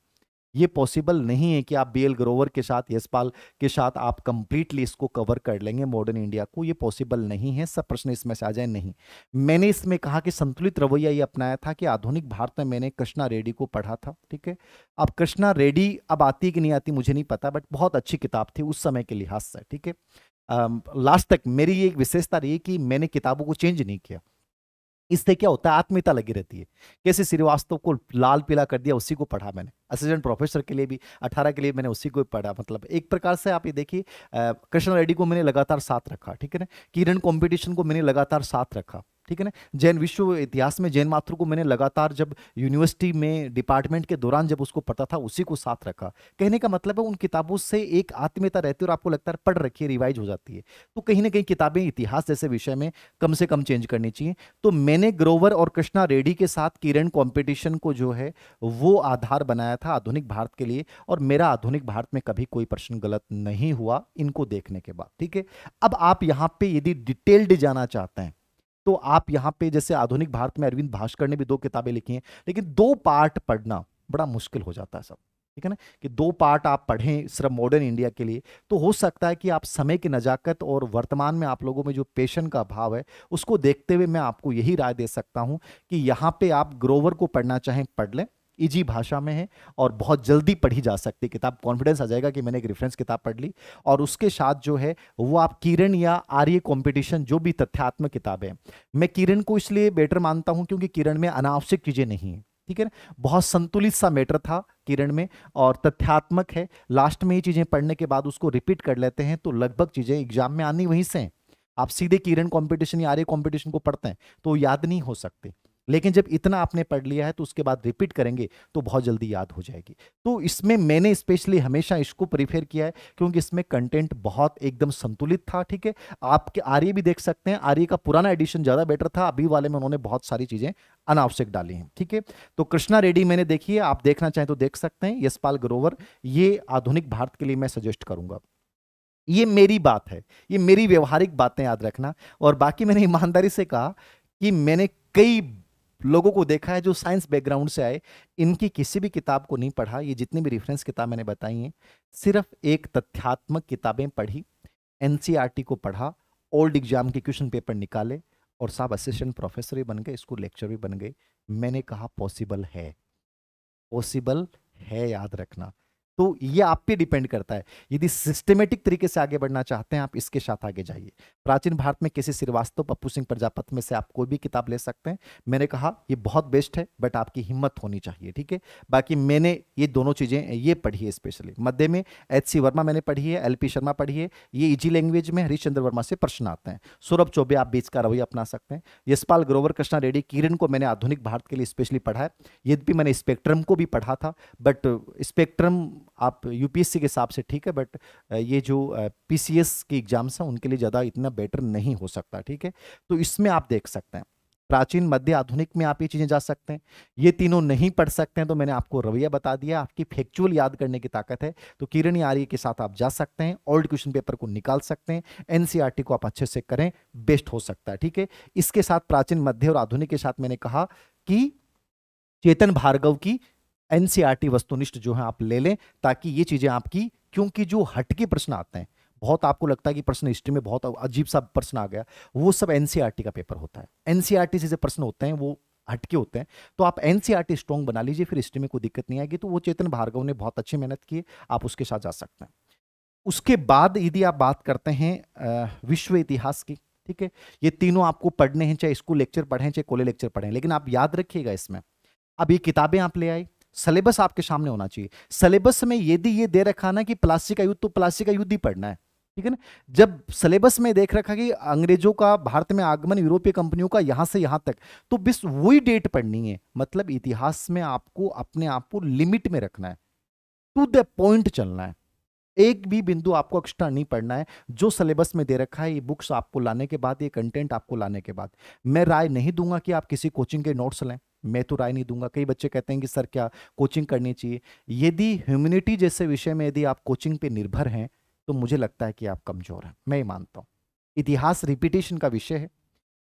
ये पॉसिबल नहीं है कि आप बीएल ग्रोवर के साथ, यशपाल के साथ आप कंप्लीटली इसको कवर कर लेंगे मॉडर्न इंडिया को, ये पॉसिबल नहीं है। सब प्रश्न इसमें से आ जाए, नहीं। मैंने इसमें कहा कि संतुलित रवैया ये अपनाया था कि आधुनिक भारत में मैंने कृष्णा रेड्डी को पढ़ा था, ठीक है। अब कृष्णा रेड्डी अब आती कि नहीं आती मुझे नहीं पता, बट बहुत अच्छी किताब थी उस समय के लिहाज से, ठीक है। लास्ट तक मेरी ये एक विशेषता रही कि मैंने किताबों को चेंज नहीं किया। इससे क्या होता है, आत्मीयता लगी रहती है। केसी श्रीवास्तव को लाल पीला कर दिया, उसी को पढ़ा मैंने। असिस्टेंट प्रोफेसर के लिए भी 18 के लिए मैंने उसी को पढ़ा। मतलब एक प्रकार से आप ये देखिए, कृष्ण रेड्डी को मैंने लगातार साथ रखा, ठीक है ना। किरण कंपटीशन को मैंने लगातार साथ रखा, ठीक है ना। जैन विश्व इतिहास में जैन माथुर को मैंने लगातार जब यूनिवर्सिटी में डिपार्टमेंट के दौरान जब उसको पढ़ता था उसी को साथ रखा। कहने का मतलब है उन किताबों से एक आत्मीयता रहती है और आपको लगता है पढ़ रखी है, रिवाइज हो जाती है। तो कहीं ना कहीं किताबें इतिहास जैसे विषय में कम से कम चेंज करनी चाहिए। तो मैंने ग्रोवर और कृष्णा रेड्डी के साथ किरण कंपटीशन को जो है वो आधार बनाया था आधुनिक भारत के लिए, और मेरा आधुनिक भारत में कभी कोई प्रश्न गलत नहीं हुआ इनको देखने के बाद। ठीक है, अब आप यहां पे यदि डिटेल्ड जाना चाहते हैं तो आप यहां पे जैसे आधुनिक भारत में अरविंद भास्कर ने भी 2 किताबें लिखी हैं, लेकिन 2 पार्ट पढ़ना बड़ा मुश्किल हो जाता है सब। ठीक है ना, कि 2 पार्ट आप पढ़ें सिर्फ मॉडर्न इंडिया के लिए, तो हो सकता है कि आप समय की नजाकत और वर्तमान में आप लोगों में जो पेशन का अभाव है उसको देखते हुए मैं आपको यही राय दे सकता हूं कि यहां पे आप ग्रोवर को पढ़ना चाहें पढ़ लें, इजी भाषा में है और बहुत जल्दी पढ़ी जा सकती है किताब। कॉन्फिडेंस आ जाएगा कि मैंने एक रेफरेंस किताब पढ़ ली। और उसके साथ जो है वो आप किरण या आर्य कंपटीशन जो भी तथ्यात्मक किताबें हैं, मैं किरण को इसलिए बेटर मानता हूं क्योंकि किरण में अनावश्यक चीजें नहीं है। ठीक है ना, बहुत संतुलित सा मैटर था किरण में और तथ्यात्मक है। लास्ट में ये चीजें पढ़ने के बाद उसको रिपीट कर लेते हैं तो लगभग चीजें एग्जाम में आनी वहीं से हैं। आप सीधे किरण कंपटीशन या आर्य कंपटीशन को पढ़ते हैं तो याद नहीं हो सकते, लेकिन जब इतना आपने पढ़ लिया है तो उसके बाद रिपीट करेंगे तो बहुत जल्दी याद हो जाएगी। तो इसमें मैंने स्पेशली हमेशा इसको प्रीफर किया है क्योंकि इसमें कंटेंट बहुत एकदम संतुलित था। ठीक है, आपके आर्य भी देख सकते हैं, आर्य का पुराना एडिशन ज्यादा बेटर था, अभी वाले में उन्होंने बहुत सारी चीजें अनावश्यक डाली हैं। ठीक है, तो कृष्णा रेड्डी मैंने देखी है, आप देखना चाहें तो देख सकते हैं। यशपाल ग्रोवर, ये आधुनिक भारत के लिए मैं सजेस्ट करूंगा। ये मेरी बात है, ये मेरी व्यवहारिक बातें याद रखना। और बाकी मैंने ईमानदारी से कहा कि मैंने कई लोगों को देखा है जो साइंस बैकग्राउंड से आए, इनकी किसी भी किताब को नहीं पढ़ा। ये जितनी भी रेफरेंस किताब मैंने बताई हैं सिर्फ एक तथ्यात्मक किताबें पढ़ी, एनसीईआरटी को पढ़ा, ओल्ड एग्जाम के क्वेश्चन पेपर निकाले और साहब असिस्टेंट प्रोफेसर भी बन गए, स्कूल लेक्चर भी बन गए। मैंने कहा पॉसिबल है, पॉसिबल है, याद रखना। तो ये आप पे डिपेंड करता है, यदि सिस्टमेटिक तरीके से आगे बढ़ना चाहते हैं आप इसके साथ आगे जाइए। प्राचीन भारत में किसी श्रीवास्तव, पप्पू सिंह प्रजापति में से आप कोई भी किताब ले सकते हैं। मैंने कहा ये बहुत बेस्ट है बट आपकी हिम्मत होनी चाहिए। ठीक है, बाकी मैंने ये दोनों चीजें ये पढ़ी है, स्पेशली मध्य में एच.सी. वर्मा मैंने पढ़ी है, एल.पी. शर्मा पढ़ी है, ये इजी लैंग्वेज में हरीशचंद्र वर्मा से प्रश्न आते हैं। सौरभ चौबे आप बीच का रवैया अपना सकते हैं। यशपाल ग्रोवर, कृष्णा रेड्डी, किरण को मैंने आधुनिक भारत के लिए स्पेशली पढ़ा है। यद्यपि मैंने स्पेक्ट्रम को भी पढ़ा था बट स्पेक्ट्रम आप यूपीएससी के हिसाब से ठीक है, बट ये जो पीसीएस के एग्जाम्स हैं उनके लिए ज़्यादा इतना बेटर नहीं हो सकता। ठीक है, तो इसमें आप देख सकते हैं प्राचीन, मध्य, आधुनिक में आप ये चीज़ें जा सकते हैं। ये तीनों नहीं पढ़ सकते हैं तो मैंने आपको रवैया बता दिया, आपकी फैक्चुअल याद करने की ताकत है तो किरण या आर्य के साथ आप जा सकते हैं, ओल्ड क्वेश्चन पेपर को निकाल सकते हैं, एनसीईआरटी को आप अच्छे से करें, बेस्ट हो सकता है। ठीक है, इसके साथ प्राचीन, मध्य और आधुनिक के साथ मैंने कहा कि चेतन भार्गव की एनसीईआरटी वस्तुनिष्ठ जो है आप ले लें ताकि ये चीजें आपकी, क्योंकि जो हटके प्रश्न आते हैं, बहुत आपको लगता है कि प्रश्न हिस्ट्री में बहुत अजीब सा प्रश्न आ गया, वो सब एनसीईआरटी का पेपर होता है। एनसीईआरटी से जो प्रश्न होते हैं वो हटके होते हैं, तो आप एनसीईआरटी स्ट्रॉन्ग बना लीजिए, फिर हिस्ट्री में कोई दिक्कत नहीं आएगी। तो वो चेतन भार्गव ने बहुत अच्छी मेहनत की, आप उसके साथ जा सकते हैं। उसके बाद यदि आप बात करते हैं विश्व इतिहास की, ठीक है, ये तीनों आपको पढ़ने हैं, चाहे स्कूल लेक्चर पढ़ें चाहे कॉलेज लेक्चर पढ़ें, लेकिन आप याद रखिएगा इसमें अब ये किताबें आप ले आए, सिलेबस आपके सामने होना चाहिए। सिलेबस में यदि ये दे रखा ना कि प्लासी का युद्ध, तो प्लासी का युद्ध ही पढ़ना है। ठीक है ना, जब सिलेबस में देख रखा कि अंग्रेजों का भारत में आगमन, यूरोपीय कंपनियों का यहां से यहां तक, तो बस वही डेट पढ़नी है। मतलब इतिहास में आपको अपने आप को लिमिट में रखना है, टू द पॉइंट चलना है, एक भी बिंदु आपको एक्स्ट्रा नहीं पढ़ना है। जो सिलेबस में दे रखा है, ये बुक्स आपको लाने के बाद, ये कंटेंट आपको लाने के बाद, मैं राय नहीं दूंगा कि आप किसी कोचिंग के नोट्स लें, मैं तो राय नहीं दूंगा। कई बच्चे कहते हैं कि सर क्या कोचिंग करनी चाहिए। यदि ह्यूमैनिटी जैसे विषय में यदि आप कोचिंग पे निर्भर हैं तो मुझे लगता है कि आप कमजोर हैं, मैं ये मानता हूं। इतिहास रिपीटेशन का विषय है,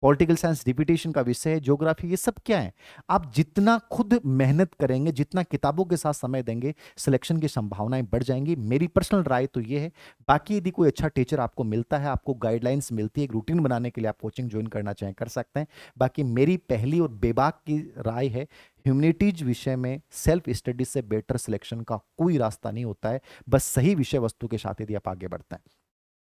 पॉलिटिकल साइंस रिपीटेशन का विषय है, ज्योग्राफी, ये सब क्या है। आप जितना खुद मेहनत करेंगे, जितना किताबों के साथ समय देंगे, सिलेक्शन की संभावनाएं बढ़ जाएंगी। मेरी पर्सनल राय तो ये है। बाकी यदि कोई अच्छा टीचर आपको मिलता है, आपको गाइडलाइंस मिलती है, एक रूटीन बनाने के लिए आप कोचिंग ज्वाइन करना चाहें कर सकते हैं। बाकी मेरी पहली और बेबाक की राय है, ह्यूमैनिटीज विषय में सेल्फ स्टडी से बेटर सिलेक्शन का कोई रास्ता नहीं होता है, बस सही विषय वस्तु के साथ यदि आप आगे बढ़ते हैं।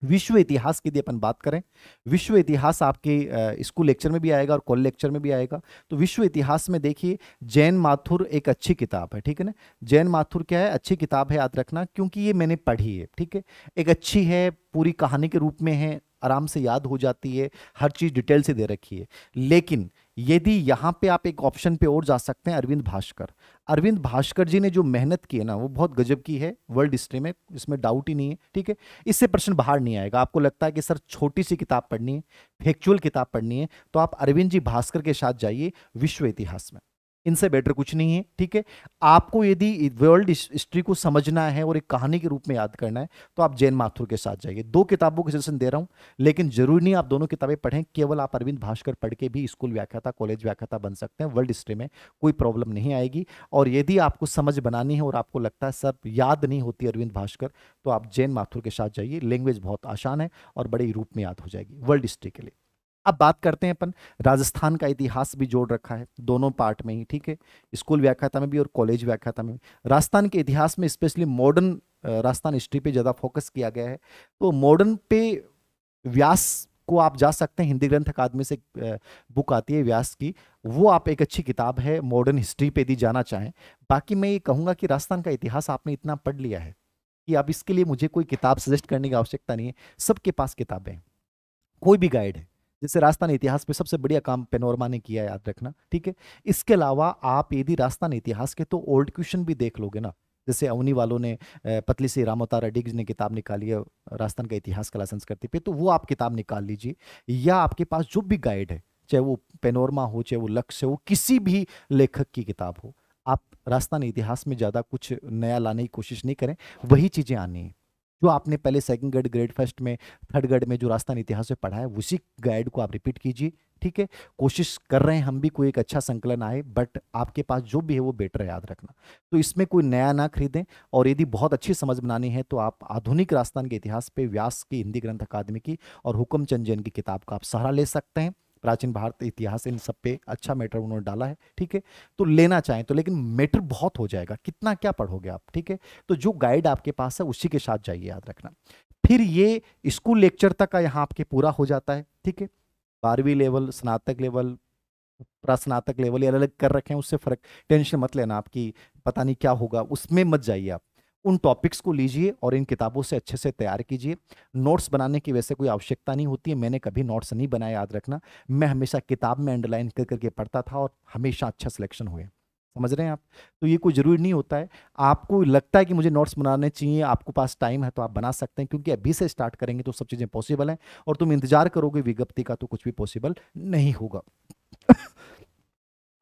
विश्व इतिहास की यदि अपन बात करें, विश्व इतिहास आपके स्कूल लेक्चर में भी आएगा और कॉलेज लेक्चर में भी आएगा। तो विश्व इतिहास में देखिए जैन माथुर एक अच्छी किताब है, ठीक है ना। जैन माथुर क्या है, अच्छी किताब है, याद रखना, क्योंकि ये मैंने पढ़ी है, ठीक है। एक अच्छी है, पूरी कहानी के रूप में है, आराम से याद हो जाती है, हर चीज़ डिटेल से दे रखी है। लेकिन यदि यहाँ पे आप एक ऑप्शन पे और जा सकते हैं, अरविंद भास्कर। अरविंद भास्कर जी ने जो मेहनत की है ना, वो बहुत गजब की है वर्ल्ड हिस्ट्री में, इसमें डाउट ही नहीं है, ठीक है। इससे प्रश्न बाहर नहीं आएगा। आपको लगता है कि सर छोटी सी किताब पढ़नी है, फैक्चुअल किताब पढ़नी है, तो आप अरविंद जी भास्कर के साथ जाइए विश्व इतिहास में, इनसे बेटर कुछ नहीं है, ठीक है। आपको यदि वर्ल्ड हिस्ट्री को समझना है और एक कहानी के रूप में याद करना है, तो आप जैन माथुर के साथ जाइए। 2 किताबों के सजेशन दे रहा हूं, लेकिन जरूरी नहीं आप दोनों किताबें पढ़ें। केवल आप अरविंद भास्कर पढ़ के भी स्कूल व्याख्याता, कॉलेज व्याख्याता बन सकते हैं। वर्ल्ड हिस्ट्री में कोई प्रॉब्लम नहीं आएगी। और यदि आपको समझ बनानी है और आपको लगता है सर याद नहीं होती अरविंद भास्कर, तो आप जैन माथुर के साथ जाइए। लैंग्वेज बहुत आसान है और बड़े रूप में याद हो जाएगी वर्ल्ड हिस्ट्री के लिए। अब बात करते हैं अपन, राजस्थान का इतिहास भी जोड़ रखा है दोनों पार्ट में ही, ठीक है। स्कूल व्याख्याता में भी और कॉलेज व्याख्याता में भी। राजस्थान के इतिहास में स्पेशली मॉडर्न राजस्थान हिस्ट्री पे ज़्यादा फोकस किया गया है। तो मॉडर्न पे व्यास को आप जा सकते हैं, हिंदी ग्रंथ अकादमी से बुक आती है व्यास की, वो आप एक अच्छी किताब है मॉडर्न हिस्ट्री पे यदि जाना चाहें। बाकी मैं ये कहूँगा कि राजस्थान का इतिहास आपने इतना पढ़ लिया है कि अब इसके लिए मुझे कोई किताब सजेस्ट करने की आवश्यकता नहीं है। सबके पास किताबें हैं, कोई भी गाइड है। जैसे राजस्थान इतिहास पे सबसे बढ़िया काम पेनोरमा ने किया, याद रखना, ठीक है। इसके अलावा आप यदि राजस्थान इतिहास के तो ओल्ड क्वेश्चन भी देख लोगे ना, जैसे अवनी वालों ने पतली सी रामोतारा डिग्स ने किताब निकाली है राजस्थान का इतिहास कला संस्कृति पे, तो वो आप किताब निकाल लीजिए। या आपके पास जो भी गाइड है, चाहे वो पेनोरमा हो, चाहे वो लक्ष्य हो, किसी भी लेखक की किताब हो, आप राजस्थान इतिहास में ज़्यादा कुछ नया लाने की कोशिश नहीं करें। वही चीज़ें आनी है जो आपने पहले सेकंड ग्रेड, ग्रेड फर्स्ट में, थर्ड ग्रेड में जो राजस्थान इतिहास में पढ़ा है, उसी गाइड को आप रिपीट कीजिए, ठीक है। कोशिश कर रहे हैं हम भी कोई एक अच्छा संकलन आए, बट आपके पास जो भी है वो बेटर है, याद रखना। तो इसमें कोई नया ना खरीदें। और यदि बहुत अच्छी समझ बनानी है तो आप आधुनिक राजस्थान के इतिहास पे व्यास की हिंदी ग्रंथ अकादमी की और हुक्मचंद जैन की किताब का आप सहारा ले सकते हैं। प्राचीन भारत इतिहास, इन सब पे अच्छा मैटर उन्होंने डाला है, ठीक है। तो लेना चाहें तो, लेकिन मैटर बहुत हो जाएगा, कितना क्या पढ़ोगे आप, ठीक है। तो जो गाइड आपके पास है उसी के साथ जाइए, याद रखना। फिर ये स्कूल लेक्चर तक का यहाँ आपके पूरा हो जाता है, ठीक है। 12वीं लेवल, स्नातक लेवल, प्रस्नातक लेवल, ये अलग कर रखे हैं, उससे फर्क, टेंशन मत लेना आपकी पता नहीं क्या होगा, उसमें मत जाइए आप। उन टॉपिक्स को लीजिए और इन किताबों से अच्छे से तैयार कीजिए। नोट्स बनाने की वैसे कोई आवश्यकता नहीं होती है, मैंने कभी नोट्स नहीं बनाए, याद रखना। मैं हमेशा किताब में अंडरलाइन कर करके पढ़ता था और हमेशा अच्छा सिलेक्शन हुए, समझ रहे हैं आप। तो ये कोई ज़रूरी नहीं होता है। आपको लगता है कि मुझे नोट्स बनाने चाहिए, आपके पास टाइम है, तो आप बना सकते हैं, क्योंकि अभी से स्टार्ट करेंगे तो सब चीज़ें पॉसिबल हैं। और तुम इंतजार करोगे विज्ञप्ति का तो कुछ भी पॉसिबल नहीं होगा।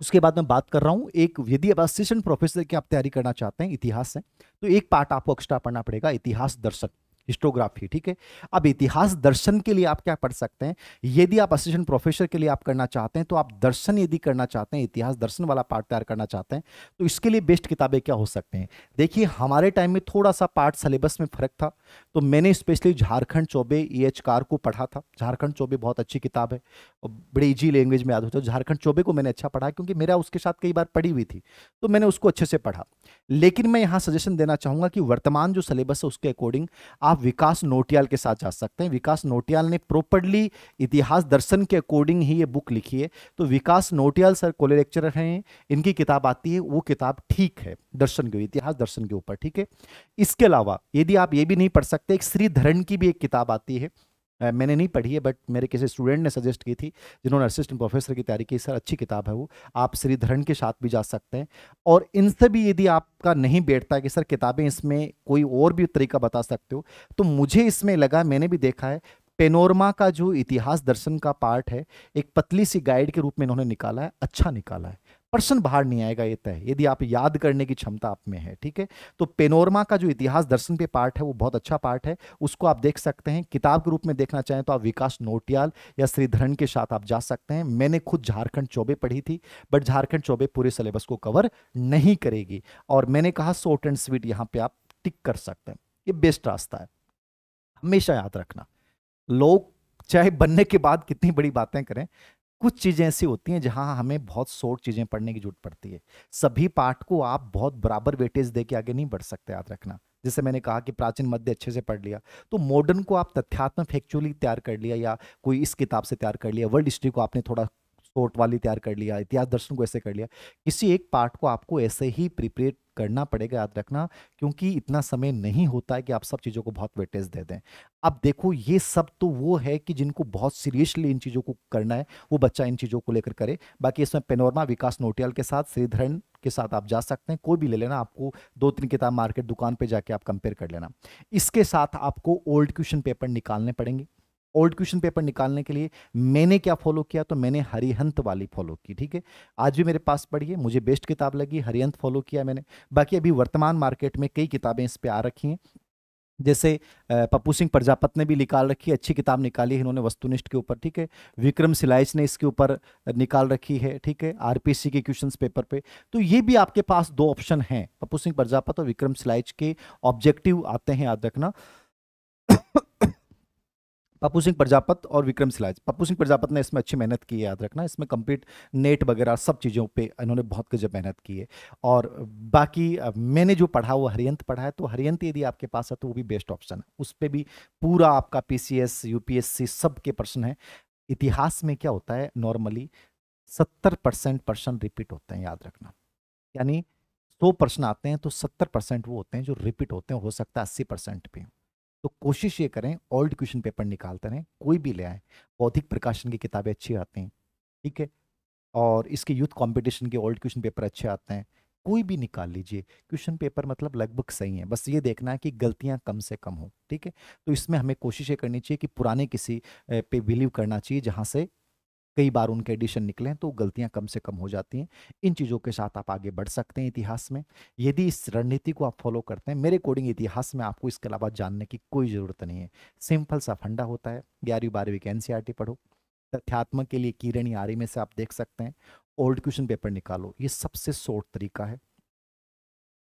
उसके बाद मैं बात कर रहा हूं, एक यदि आप असिस्टेंट प्रोफेसर की आप तैयारी करना चाहते हैं इतिहास से, तो एक पार्ट आपको एक्स्ट्रा पढ़ना पड़ेगा, इतिहास दर्शन, हिस्टोग्राफी, ठीक है। अब इतिहास दर्शन के लिए आप क्या पढ़ सकते हैं, यदि आप असिस्टेंट प्रोफेसर के लिए आप करना चाहते हैं, तो आप दर्शन यदि करना चाहते हैं, इतिहास दर्शन वाला पार्ट तैयार करना चाहते हैं, तो इसके लिए बेस्ट किताबें क्या हो सकते हैं। देखिए हमारे टाइम में थोड़ा सा पार्ट सिलेबस में फर्क था, तो मैंने specially Jharkhand Choubey EH car को पढ़ा था। झारखंड चौबे बहुत अच्छी किताब है और बड़ी इजी लैंग्वेज में याद होता है। झारखंड चौबे को मैंने अच्छा पढ़ा क्योंकि मेरा उसके साथ कई बार पढ़ी हुई थी, तो मैंने उसको अच्छे से पढ़ा। लेकिन मैं यहाँ सजेशन देना चाहूंगा कि वर्तमान जो सिलेबस है उसके अकॉर्डिंग आप विकास नोटियाल के साथ जा सकते हैं। विकास नोटियाल ने प्रॉपर्ली इतिहास दर्शन के अकॉर्डिंग ही ये बुक लिखी है, तो विकास नोटियाल सर कॉलेज लेक्चरर हैं, इनकी किताब आती है, वो किताब ठीक है दर्शन के, इतिहास दर्शन के ऊपर, ठीक है। इसके अलावा यदि आप ये भी नहीं पढ़ सकते, एक श्रीधरन की भी एक किताब आती है, मैंने नहीं पढ़ी है बट मेरे किसी स्टूडेंट ने सजेस्ट की थी जिन्होंने असिस्टेंट प्रोफेसर की तैयारी की, सर अच्छी किताब है वो, आप श्रीधरन के साथ भी जा सकते हैं। और इनसे भी यदि आपका नहीं बैठता है कि सर किताबें इसमें कोई और भी तरीका बता सकते हो, तो मुझे इसमें लगा, मैंने भी देखा है, पेनोरमा का जो इतिहास दर्शन का पार्ट है, एक पतली सी गाइड के रूप में इन्होंने निकाला है, अच्छा निकाला है। पर्सन बाहर नहीं आएगा ये तय, यदि आप याद करने की क्षमता आप में है, ठीक है। तो पेनोरमा का जो इतिहास दर्शन पे पार्ट है वो बहुत अच्छा पार्ट है, उसको आप देख सकते हैं। किताब के रूप में देखना चाहें तो आप विकास नोटियाल या श्रीधरन के साथ आप जा सकते हैं। मैंने खुद झारखंड चौबे पढ़ी थी, बट झारखंड चौबे पूरे सिलेबस को कवर नहीं करेगी, और मैंने कहा शॉर्ट एंड स्वीट यहाँ पे आप टिक कर सकते हैं, ये बेस्ट रास्ता है। हमेशा याद रखना, लोग चाहे बनने के बाद कितनी बड़ी बातें करें, कुछ चीजें ऐसी होती हैं जहां हमें बहुत शॉर्ट चीजें पढ़ने की जरूरत पड़ती है। सभी पाठ को आप बहुत बराबर वेटेज देके आगे नहीं बढ़ सकते, याद रखना। जैसे मैंने कहा कि प्राचीन मध्य अच्छे से पढ़ लिया, तो मॉडर्न को आप तथ्यात्मक फैक्चुअली तैयार कर लिया, या कोई इस किताब से तैयार कर लिया, वर्ल्ड हिस्ट्री को आपने थोड़ा शॉर्ट वाली तैयार कर लिया, इतिहास दर्शन को ऐसे कर लिया। किसी एक पार्ट को आपको ऐसे ही प्रिपेयर करना पड़ेगा, याद रखना, क्योंकि इतना समय नहीं होता है कि आप सब चीज़ों को बहुत वेटेज दे दें। अब देखो, ये सब तो वो है कि जिनको बहुत सीरियसली इन चीज़ों को करना है, वो बच्चा इन चीज़ों को लेकर करे। बाकी इसमें पेनोरमा विकास नोटियाल के साथ, श्रीधरन के साथ आप जा सकते हैं, कोई भी ले लेना, आपको 2-3 किताब मार्केट दुकान पे जाके आप कंपेयर कर लेना। इसके साथ आपको ओल्ड क्वेश्चन पेपर निकालने पड़ेंगे। ओल्ड क्वेश्चन पेपर निकालने के लिए मैंने क्या फॉलो किया, तो मैंने हरिहंत वाली फॉलो की, ठीक है। आज भी मेरे पास पड़ी है, मुझे बेस्ट किताब लगी, हरिहंत फॉलो किया मैंने। बाकी अभी वर्तमान मार्केट में कई किताबें इस पे आ रखी हैं, जैसे पप्पू सिंह प्रजापत ने भी निकाल रखी है, अच्छी किताब निकाली है इन्होंने वस्तुनिष्ठ के ऊपर, ठीक है। विक्रम सिलाइच ने इसके ऊपर निकाल रखी है, ठीक है, आरपीसी के क्वेश्चंस पेपर पे। तो ये भी आपके पास दो ऑप्शन हैं, पप्पू सिंह प्रजापत और विक्रम सिलाइच के ऑब्जेक्टिव आते हैं, याद रखना। पप्पू सिंह प्रजापत और विक्रम सिलाइच, पप्पू सिंह प्रजापत ने इसमें अच्छी मेहनत की है, याद रखना, इसमें कंप्लीट नेट वगैरह सब चीज़ों पे इन्होंने बहुत गजब मेहनत की है। और बाकी मैंने जो पढ़ा वो हरियंत पढ़ा है, तो हरियंत यदि आपके पास है तो वो भी बेस्ट ऑप्शन है, उस पर भी पूरा आपका पीसीएस यूपीएससी सब के प्रश्न है। इतिहास में क्या होता है, नॉर्मली 70% प्रश्न रिपीट होते हैं, याद रखना। यानी 100 प्रश्न आते हैं तो 70% वो होते हैं जो रिपीट होते हैं, हो सकता है 80% भी। तो कोशिश ये करें, ओल्ड क्वेश्चन पेपर निकालते रहें, कोई भी ले आए। बौद्धिक प्रकाशन की किताबें अच्छी आती हैं, ठीक है, और इसके यूथ कंपटीशन के ओल्ड क्वेश्चन पेपर अच्छे आते हैं, कोई भी निकाल लीजिए। क्वेश्चन पेपर मतलब लगभग सही है, बस ये देखना है कि गलतियां कम से कम हो, ठीक है। तो इसमें हमें कोशिश ये करनी चाहिए कि पुराने किसी पे बिलीव करना चाहिए, जहां से कई बार उनके एडिशन निकले हैं, तो गलतियां कम से कम हो जाती हैं। इन चीज़ों के साथ आप आगे बढ़ सकते हैं इतिहास में, यदि इस रणनीति को आप फॉलो करते हैं। मेरे अकॉर्डिंग इतिहास में आपको इसके अलावा जानने की कोई ज़रूरत नहीं है, सिंपल सा फंडा होता है। 11वीं 12वीं के एनसीईआरटी पढ़ो, तथ्यात्मक के लिए किरण आरी में से आप देख सकते हैं, ओल्ड क्वेश्चन पेपर निकालो, ये सबसे शॉर्ट तरीका है।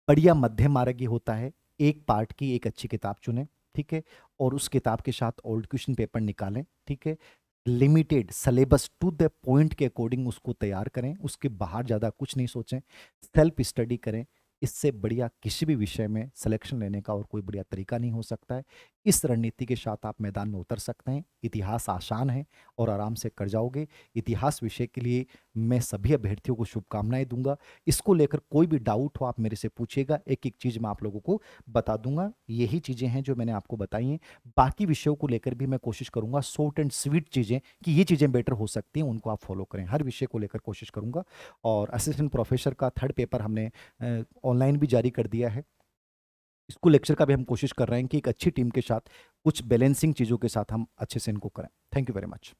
बढ़िया मध्यम मार्ग ये होता है, एक पार्ट की एक अच्छी किताब चुनें, ठीक है, और उस किताब के साथ ओल्ड क्वेश्चन पेपर निकालें, ठीक है। Limited syllabus to the point के अकॉर्डिंग उसको तैयार करें, उसके बाहर ज़्यादा कुछ नहीं सोचें, सेल्फ स्टडी करें। इससे बढ़िया किसी भी विषय में सिलेक्शन लेने का और कोई बढ़िया तरीका नहीं हो सकता है। इस रणनीति के साथ आप मैदान में उतर सकते हैं। इतिहास आसान है और आराम से कर जाओगे। इतिहास विषय के लिए मैं सभी अभ्यर्थियों को शुभकामनाएं दूंगा। इसको लेकर कोई भी डाउट हो आप मेरे से पूछिएगा, एक एक चीज़ मैं आप लोगों को बता दूंगा। यही चीज़ें हैं जो मैंने आपको बताई हैं। बाकी विषयों को लेकर भी मैं कोशिश करूंगा शॉर्ट एंड स्वीट चीज़ें, कि ये चीज़ें बेटर हो सकती हैं, उनको आप फॉलो करें। हर विषय को लेकर कोशिश करूंगा। और असिस्टेंट प्रोफेसर का 3rd पेपर हमने ऑनलाइन भी जारी कर दिया है। स्कूल लेक्चर का भी हम कोशिश कर रहे हैं कि एक अच्छी टीम के साथ कुछ बैलेंसिंग चीज़ों के साथ हम अच्छे से इनको करें। Thank you very much.